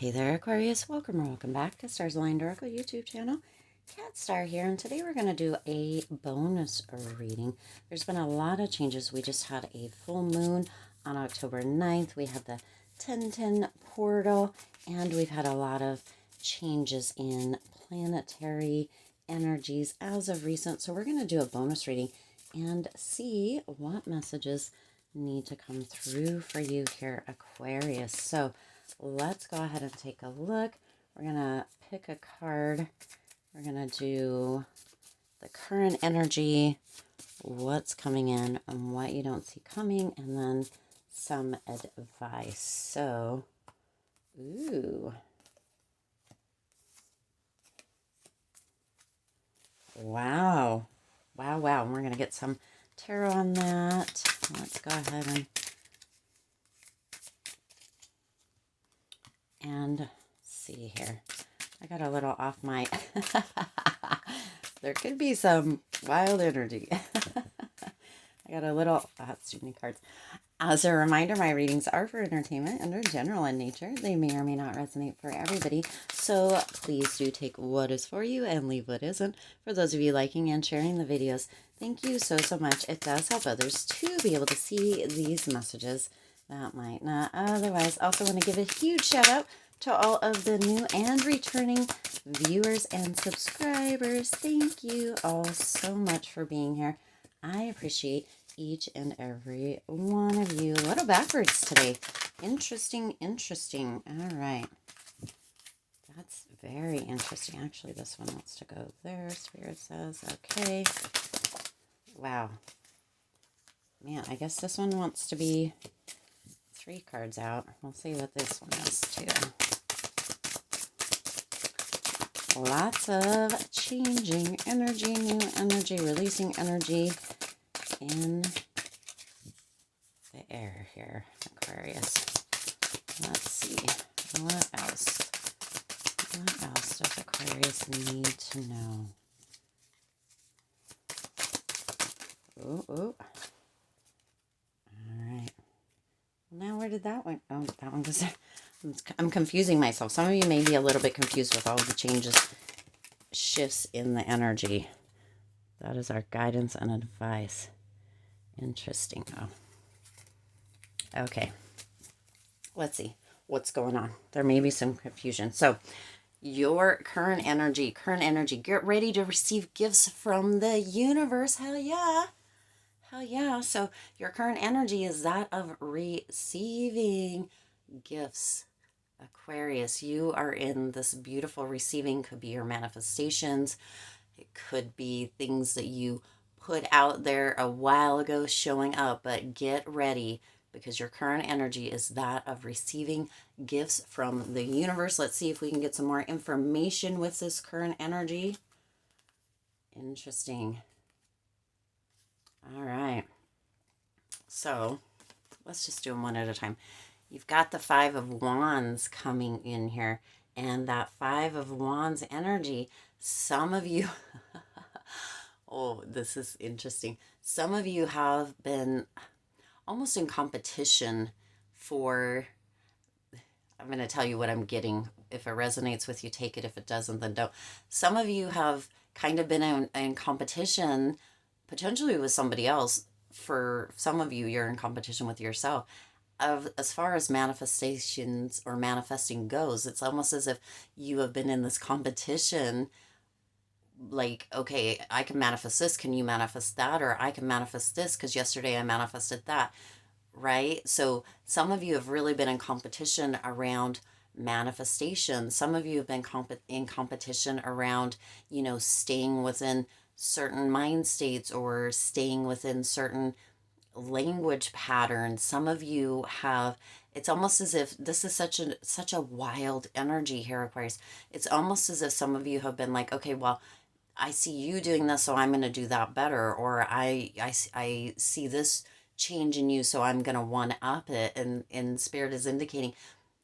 Hey there, Aquarius. Welcome or welcome back to Stars Aligned Oracle YouTube channel. Cat Star here, and today we're going to do a bonus reading. There's been a lot of changes. We just had a full moon on October 9th. We had the 1010 portal, and we've had a lot of changes in planetary energies as of recent. So we're going to do a bonus reading and see what messages need to come through for you here, Aquarius. So let's go ahead and take a look. We're going to pick a card. We're going to do the current energy, what's coming in and what you don't see coming, and then some advice. So, ooh. Wow. Wow, wow. And we're going to get some tarot on that. Let's go ahead and see here. I got a little off my... There could be some wild energy. I got a little... that's too many cards. As a reminder, my readings are for entertainment and are general in nature. They may or may not resonate for everybody. So please do take what is for you and leave what isn't. For those of you liking and sharing the videos, thank you so, so much. It does help others to be able to see these messages that might not otherwise. Also want to give a huge shout out to all of the new and returning viewers and subscribers. Thank you all so much for being here. I appreciate each and every one of you. A little backwards today. Interesting, interesting. All right. That's very interesting. Actually, this one wants to go there. Spirit says, okay. Wow. Man, I guess this one wants to be 3 cards out. We'll see what this one is too. Lots of changing energy, new energy, releasing energy in the air here, Aquarius. Let's see. What else? What else does Aquarius need to know? Ooh, ooh. All right. Now, where did that one? Oh, that one goes there. I'm confusing myself. Some of you may be a little bit confused with all of the changes, shifts in the energy. That is our guidance and advice. Interesting, though. Okay. Let's see what's going on. There may be some confusion. So, your current energy, get ready to receive gifts from the universe. Hell yeah. Hell yeah. So, your current energy is that of receiving gifts. Aquarius, you are in this beautiful receiving. Could be your manifestations. It could be things that you put out there a while ago showing up, but get ready because your current energy is that of receiving gifts from the universe. Let's see if we can get some more information with this current energy. Interesting. All right. So let's just do them one at a time. You've got the 5 of Wands coming in here, and that 5 of Wands energy, some of you, oh, this is interesting. Some of you have been almost in competition for, I'm going to tell you what I'm getting. If it resonates with you, take it. If it doesn't, then don't. Some of you have kind of been in competition, potentially with somebody else. For some of you, you're in competition with yourself. As far as manifestations or manifesting goes, it's almost as if you have been in this competition, like, okay, I can manifest this, can you manifest that? Or I can manifest this because yesterday I manifested that, right? So some of you have really been in competition around manifestation. Some of you have been in competition around, staying within certain mind states or staying within certain language patterns. Some of you have, it's almost as if this is such a wild energy here, Aquarius. It's almost as if some of you have been like, okay, well, I see you doing this, so I'm going to do that better. Or I see this change in you, so I'm going to one up it. And Spirit is indicating,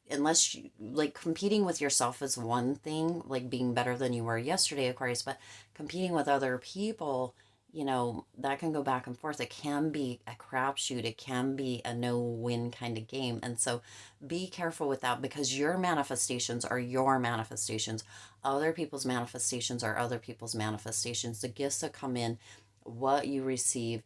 unless you, like, competing with yourself is one thing, like being better than you were yesterday, Aquarius, but competing with other people you know, that can go back and forth. It can be a crapshoot. It can be a no-win kind of game. And so be careful with that, because your manifestations are your manifestations. Other people's manifestations are other people's manifestations. The gifts that come in, what you receive,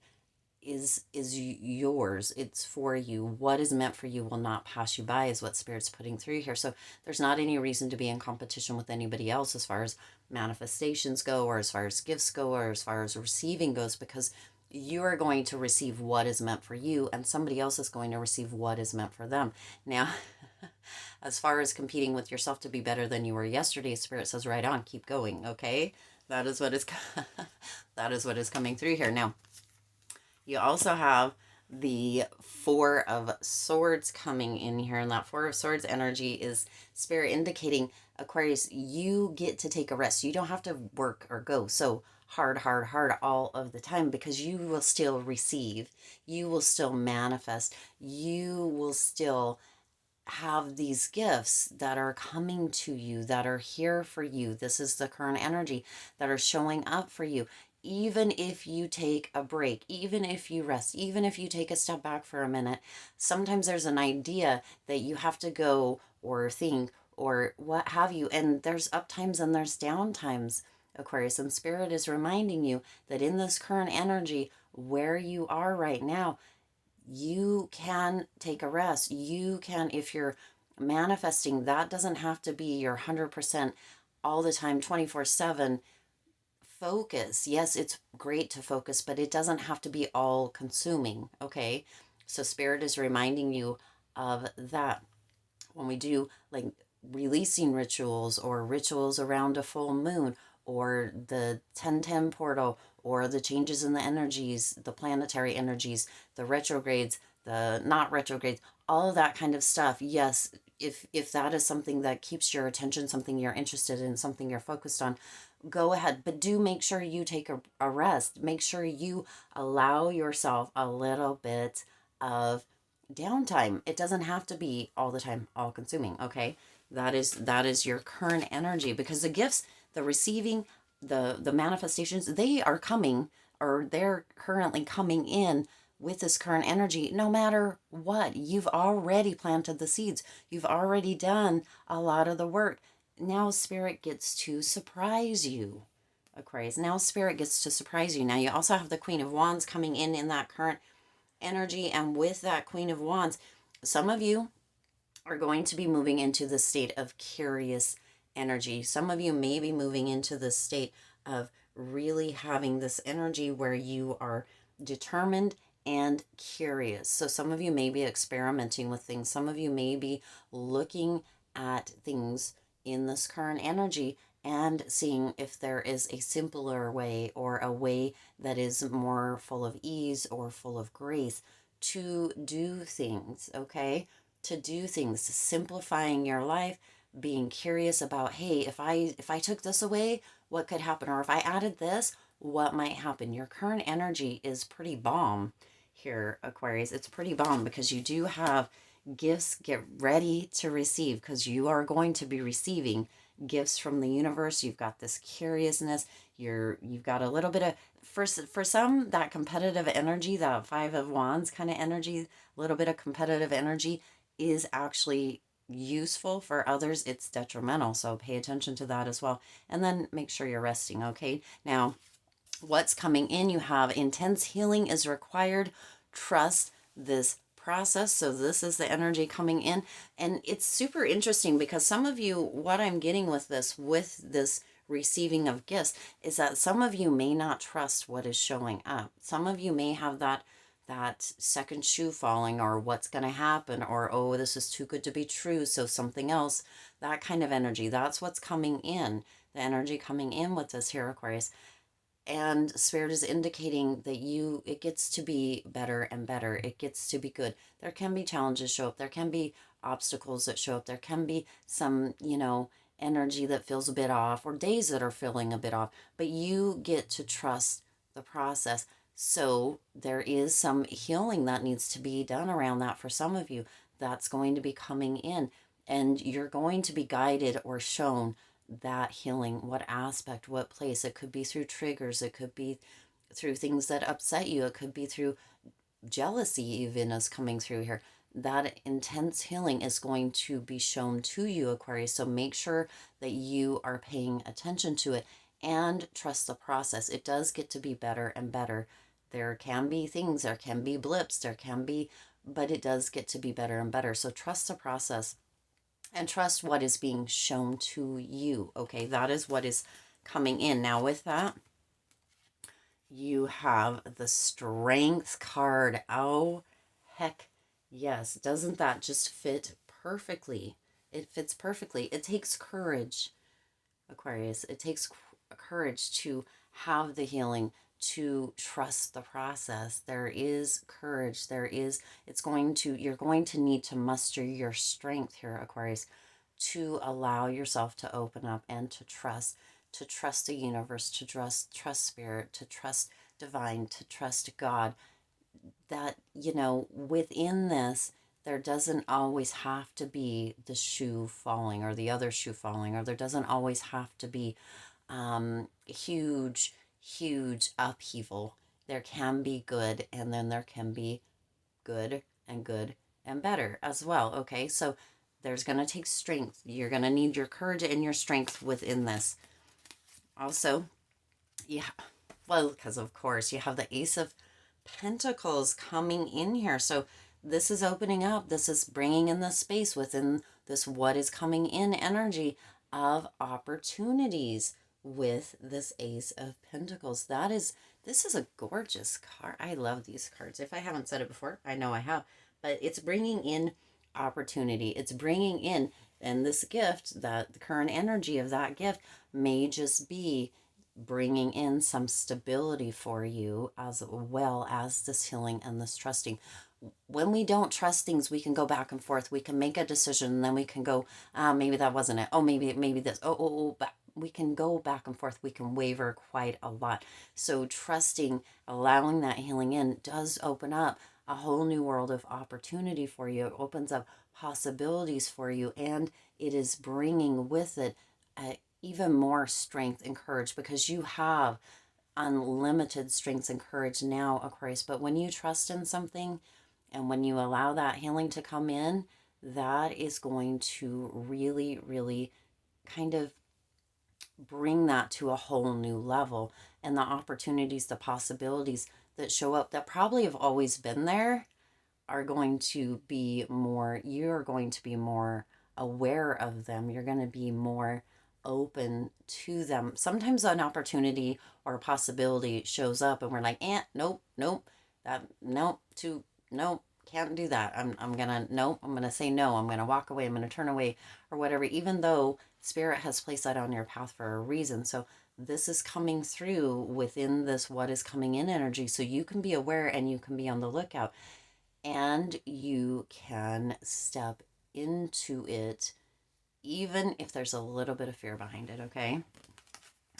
is yours. It's for you. What is meant for you will not pass you by, is what Spirit's putting through here. So there's not any reason to be in competition with anybody else as far as manifestations go, or as far as gifts go, or as far as receiving goes, because you are going to receive what is meant for you, and somebody else is going to receive what is meant for them. Now, as far as competing with yourself to be better than you were yesterday, Spirit says, right on, keep going. Okay, that is what is that is what is coming through here. Now, you also have the Four of Swords coming in here, and that Four of Swords energy is Spirit indicating, Aquarius, you get to take a rest. You don't have to work or go so hard all of the time, because you will still receive. You will still manifest. You will still have these gifts that are coming to you, that are here for you. This is the current energy, that are showing up for you. Even if you take a break, even if you rest, even if you take a step back for a minute, sometimes there's an idea that you have to go or think or what have you. And there's up times and there's down times, Aquarius. And Spirit is reminding you that in this current energy, where you are right now, you can take a rest. You can, if you're manifesting, that doesn't have to be your 100% all the time, 24/7 focus. Yes, it's great to focus, but it doesn't have to be all consuming. Okay. So Spirit is reminding you of that. When we do like releasing rituals, or rituals around a full moon, or the 1010 portal, or the changes in the energies, the planetary energies, the retrogrades, the not retrogrades, all of that kind of stuff. Yes, if that is something that keeps your attention, something you're interested in, something you're focused on, go ahead, but do make sure you take a rest. Make sure you allow yourself a little bit of downtime. It doesn't have to be all the time, all consuming. Okay, that is your current energy, because the gifts, the receiving, the manifestations, they are coming, or they're currently coming in with this current energy. No matter what, you've already planted the seeds. You've already done a lot of the work. Now Spirit gets to surprise you, Aquarius. Now Spirit gets to surprise you. Now you also have the Queen of Wands coming in that current energy. And with that Queen of Wands, some of you are going to be moving into the state of curious energy. Some of you may be moving into the state of really having this energy where you are determined and curious. So some of you may be experimenting with things. Some of you may be looking at things in this current energy and seeing if there is a simpler way, or a way that is more full of ease or full of grace to do things. Okay, to do things, simplifying your life, being curious about, hey, if I took this away, what could happen? Or if I added this, what might happen? Your current energy is pretty bomb here, Aquarius. It's pretty bomb, because you do have gifts. Get ready to receive, because you are going to be receiving gifts from the universe. You've got this curiousness. You've got a little bit of, for some, that competitive energy, that Five of Wands kind of energy, a little bit of competitive energy is actually useful. For others, it's detrimental. So pay attention to that as well. And then make sure you're resting. Okay. Now, what's coming in? You have intense healing is required. Trust this process. So this is the energy coming in. And it's super interesting, because some of you, what I'm getting with this receiving of gifts, is that some of you may not trust what is showing up. Some of you may have that second shoe falling, or what's going to happen, or, oh, this is too good to be true, so something else. That kind of energy, that's what's coming in, the energy coming in with this here, Aquarius. And Spirit is indicating that it gets to be better and better. It gets to be good. There can be challenges show up. There can be obstacles that show up. There can be some, energy that feels a bit off, or days that are feeling a bit off, but you get to trust the process. So there is some healing that needs to be done around that for some of you. That's going to be coming in, and you're going to be guided or shown that healing, what aspect, what place. It could be through triggers, it could be through things that upset you. It could be through jealousy even is coming through here. That intense healing is going to be shown to you, Aquarius. So make sure that you are paying attention to it and trust the process. It does get to be better and better. There can be things, there can be blips, there can be, but it does get to be better and better. So trust the process and trust what is being shown to you. Okay, that is what is coming in. Now with that, you have the Strength card. Oh, heck yes. Doesn't that just fit perfectly? It fits perfectly. It takes courage, Aquarius. It takes courage to have the healing, to trust the process. There is courage. You're going to need to muster your strength here, Aquarius, to allow yourself to open up and to trust the universe, to trust spirit, to trust divine, to trust God. That, within this, there doesn't always have to be the shoe falling or the other shoe falling, or there doesn't always have to be huge, huge upheaval. There can be good, and then there can be good and better as well. Okay, so there's going to take strength. You're going to need your courage and your strength within this. Also, yeah, well, because of course you have the Ace of Pentacles coming in here. So this is opening up. This is bringing in the space within this what is coming in energy of opportunities with this Ace of Pentacles. This is a gorgeous card. I love these cards. If I haven't said it before, I know I have, but it's bringing in opportunity. It's bringing in, and this gift, that the current energy of that gift may just be bringing in some stability for you, as well as this healing and this trusting. When we don't trust things, we can go back and forth. We can make a decision, and then we can go, maybe that wasn't it. Oh, maybe this. But we can go back and forth. We can waver quite a lot. So trusting, allowing that healing in does open up a whole new world of opportunity for you. It opens up possibilities for you, and it is bringing with it even more strength and courage, because you have unlimited strength and courage now, Aquarius. But when you trust in something and when you allow that healing to come in, that is going to really, really kind of bring that to a whole new level. And the opportunities, the possibilities that show up that probably have always been there are going to be more, you're going to be more aware of them. You're going to be more open to them. Sometimes an opportunity or a possibility shows up and we're like, nope, nope, can't do that. I'm gonna say no. I'm gonna walk away. I'm gonna turn away, or whatever, even though spirit has placed that on your path for a reason. So this is coming through within this what is coming in energy, so you can be aware and you can be on the lookout, and you can step into it even if there's a little bit of fear behind it. Okay,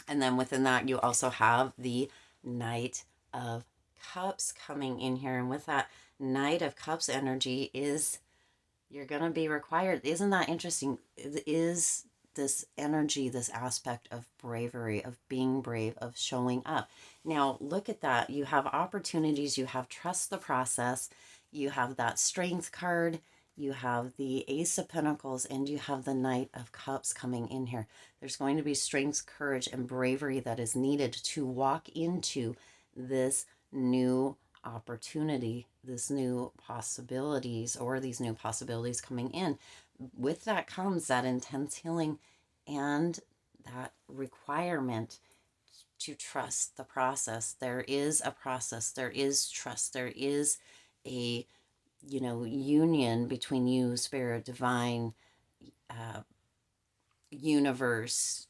and then within that, you also have the Knight of Cups coming in here, and with that Knight of Cups energy is, you're going to be required. Isn't that interesting? It is this energy, this aspect of bravery, of being brave, of showing up. Now, look at that. You have opportunities. You have trust the process. You have that Strength card. You have the Ace of Pentacles, and you have the Knight of Cups coming in here. There's going to be strength, courage, and bravery that is needed to walk into this new opportunity, this new possibilities, or these new possibilities coming in. With that comes that intense healing and that requirement to trust the process. There is a process, there is trust, there is a union between you, spirit, divine, universe,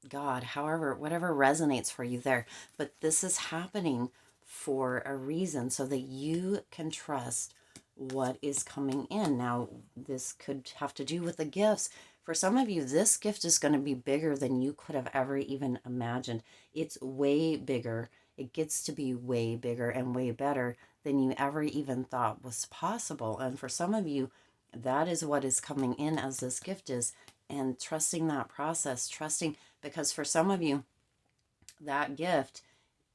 God, however, whatever resonates for you there. But this is happening for a reason, so that you can trust what is coming in. Now, this could have to do with the gifts. For some of you, this gift is going to be bigger than you could have ever even imagined. It's way bigger. It gets to be way bigger and way better than you ever even thought was possible. And for some of you, that is what is coming in as this gift is. And trusting that process, trusting, because for some of you, that gift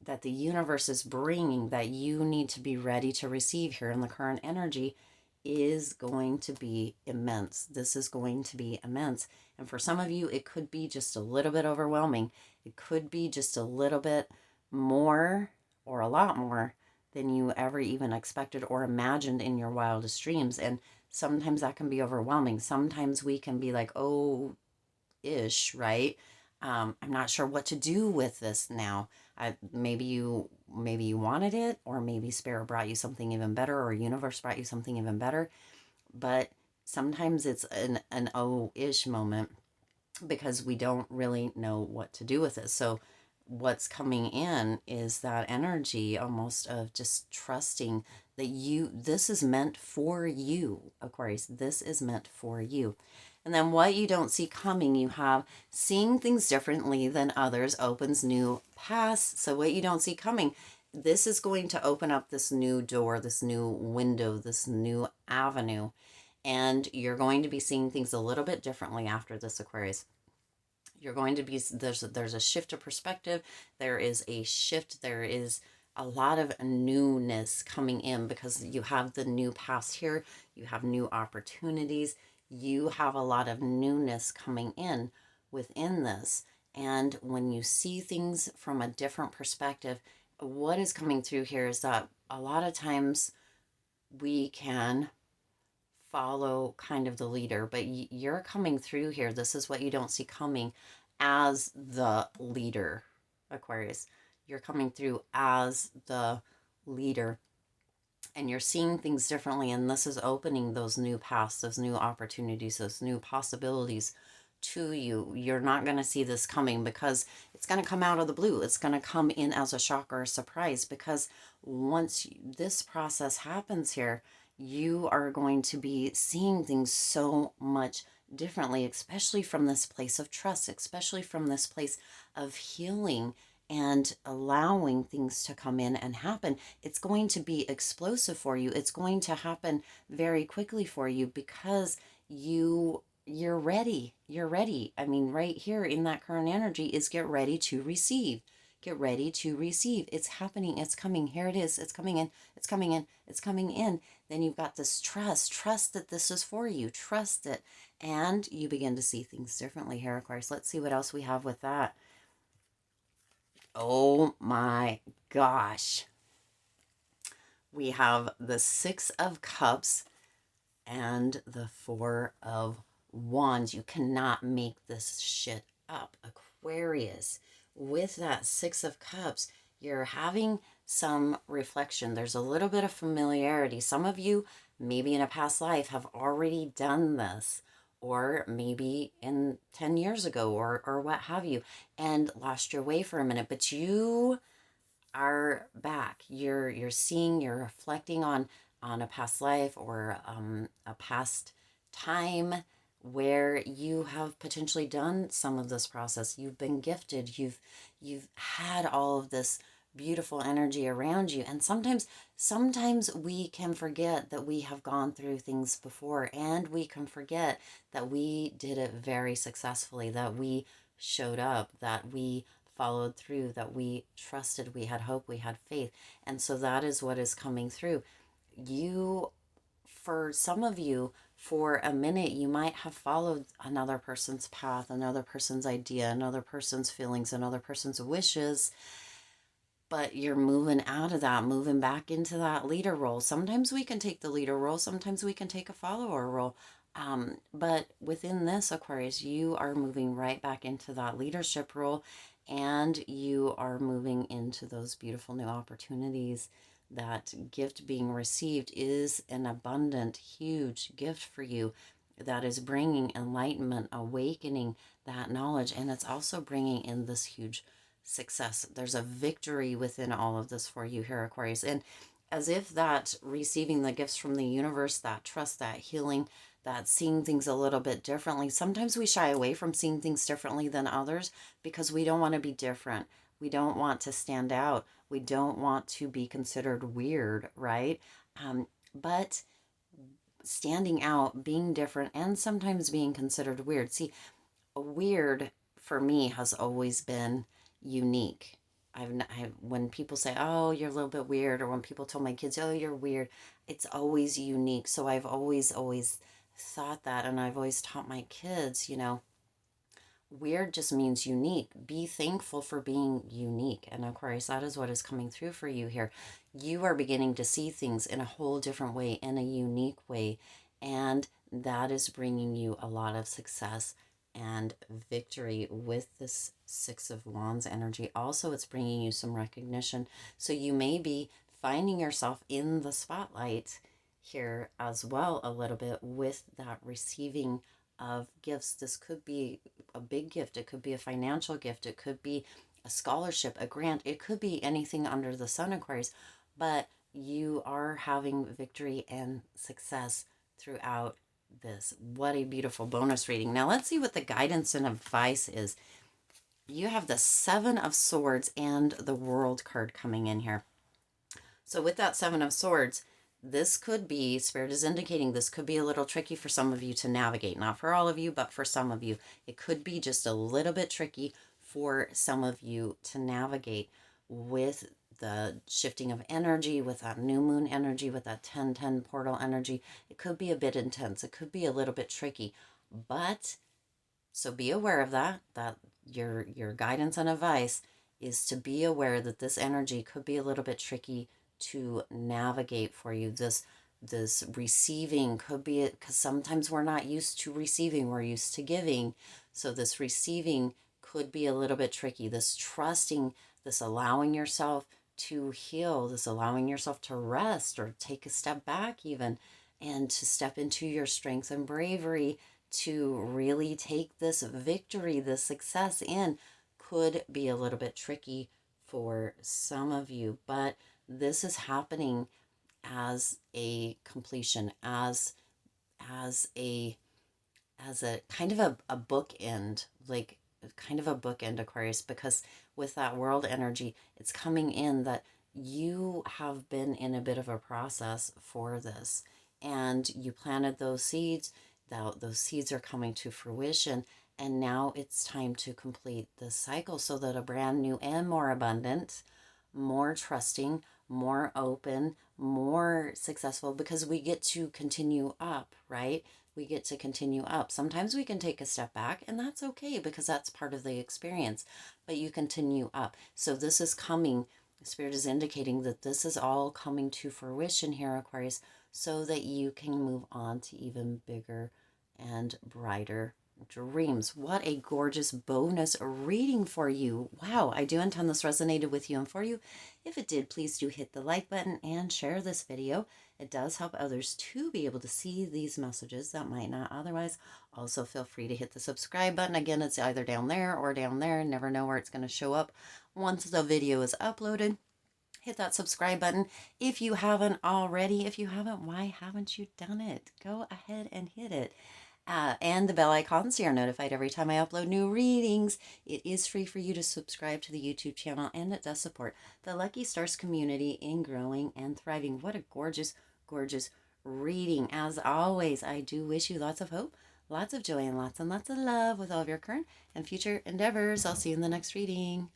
that the universe is bringing, that you need to be ready to receive here in the current energy, is going to be immense. This is going to be immense. And for some of you, it could be just a little bit overwhelming. It could be just a little bit more or a lot more than you ever even expected or imagined in your wildest dreams. And sometimes that can be overwhelming. Sometimes we can be like, oh, ish, right? I'm not sure what to do with this now. Maybe you wanted it, or maybe spirit brought you something even better, or universe brought you something even better. But sometimes it's an oh-ish moment because we don't really know what to do with it. So what's coming in is that energy almost of just trusting that this is meant for you, Aquarius. This is meant for you. And then what you don't see coming, you have seeing things differently than others opens new paths. So what you don't see coming, this is going to open up this new door, this new window, this new avenue. And you're going to be seeing things a little bit differently after this, Aquarius. You're going to be, there's a shift of perspective. There is a shift. There is a lot of newness coming in because you have the new past here. You have new opportunities. You have a lot of newness coming in within this. And when you see things from a different perspective, what is coming through here is that a lot of times we can follow kind of the leader, but you're coming through here. This is what you don't see coming as the leader, Aquarius. You're coming through as the leader and you're seeing things differently. And this is opening those new paths, those new opportunities, those new possibilities to you. You're not going to see this coming because it's going to come out of the blue. It's going to come in as a shock or a surprise because once this process happens here, you are going to be seeing things so much differently, especially from this place of trust, especially from this place of healing and allowing things to come in and happen. It's going to be explosive for you. It's going to happen very quickly for you because you're ready. You're ready. I mean, right here in that current energy is get ready to receive. Get ready to receive. It's happening. It's coming. Here it is. It's coming in. It's coming in. It's coming in. Then you've got this trust. Trust that this is for you. Trust it. And you begin to see things differently here, Aquarius. Let's see what else we have with that. Oh my gosh. We have the Six of Cups and the Four of Wands. You cannot make this shit up, Aquarius. With that Six of Cups, you're having some reflection. There's a little bit of familiarity. Some of you, maybe in a past life, have already done this, or maybe in 10 years ago, or what have you, and lost your way for a minute. But you are back. You're seeing, you're reflecting on a past life or a past time where you have potentially done some of this process. You've been gifted. You've had all of this beautiful energy around you. And sometimes we can forget that we have gone through things before, and we can forget that we did it very successfully, that we showed up, that we followed through, that we trusted, we had hope, we had faith. And so that is what is coming through. For some of you, for a minute, you might have followed another person's path, another person's idea, another person's feelings, another person's wishes, but you're moving out of that, moving back into that leader role. Sometimes we can take the leader role, sometimes we can take a follower role. But within this, Aquarius, you are moving right back into that leadership role, and you are moving into those beautiful new opportunities. That gift being received is an abundant, huge gift for you that is bringing enlightenment, awakening that knowledge, and it's also bringing in this huge success. There's a victory within all of this for you here, Aquarius. And as if that receiving the gifts from the universe, that trust, that healing, that seeing things a little bit differently. Sometimes we shy away from seeing things differently than others because we don't want to be different. We don't want to stand out. We don't want to be considered weird, right? But standing out, being different, and sometimes being considered weird. See, weird for me has always been unique. when people say, "Oh, you're a little bit weird," or when people tell my kids, "Oh, you're weird," it's always unique. So I've always thought that, and I've always taught my kids, weird just means unique. Be thankful for being unique. And Aquarius, that is what is coming through for you here. You are beginning to see things in a whole different way, in a unique way. And that is bringing you a lot of success and victory with this Six of Wands energy. Also, it's bringing you some recognition. So you may be finding yourself in the spotlight here as well, a little bit, with that receiving of gifts. This could be a big gift, it could be a financial gift, it could be a scholarship, a grant, it could be anything under the sun, Aquarius, but you are having victory and success throughout this. What a beautiful bonus reading. Now let's see what the guidance and advice is. You have the Seven of Swords and the World card coming in here. So with that Seven of Swords, this could be, Spirit is indicating this could be a little tricky for some of you to navigate. Not for all of you, but for some of you. It could be just a little bit tricky for some of you to navigate with the shifting of energy, with that new moon energy, with that 10-10 portal energy. It could be a bit intense. It could be a little bit tricky. But, so be aware of that your guidance and advice is to be aware that this energy could be a little bit tricky to navigate for you. This receiving could be it, because sometimes we're not used to receiving, we're used to giving. So this receiving could be a little bit tricky. This trusting, this allowing yourself to heal, this allowing yourself to rest or take a step back even, and to step into your strength and bravery to really take this victory, this success in, could be a little bit tricky for some of you. But this is happening as a completion, as a kind of a bookend, like kind of a bookend, Aquarius, because with that world energy, it's coming in that you have been in a bit of a process for this, and you planted those seeds. Those seeds are coming to fruition, and now it's time to complete the cycle so that a brand new and more abundant, more trusting, more open, more successful, because we get to continue up, right? We get to continue up. Sometimes we can take a step back, and that's okay because that's part of the experience, but you continue up. So this is coming, Spirit is indicating that this is all coming to fruition here, Aquarius, so that you can move on to even bigger and brighter dreams. What a gorgeous bonus reading for you. Wow, I do intend this resonated with you and for you. If it did, please do hit the like button and share this video. It does help others to be able to see these messages that might not otherwise. Also, feel free to hit the subscribe button. Again, it's either down there or down there. Never know where it's going to show up once the video is uploaded. Hit that subscribe button if you haven't already. If you haven't, why haven't you done it? Go ahead and hit it. And the bell icon so you're notified every time I upload new readings. It is free for you to subscribe to the YouTube channel, and it does support the Lucky Stars community in growing and thriving. What a gorgeous, gorgeous reading. As always, I do wish you lots of hope, lots of joy, and lots of love with all of your current and future endeavors. I'll see you in the next reading.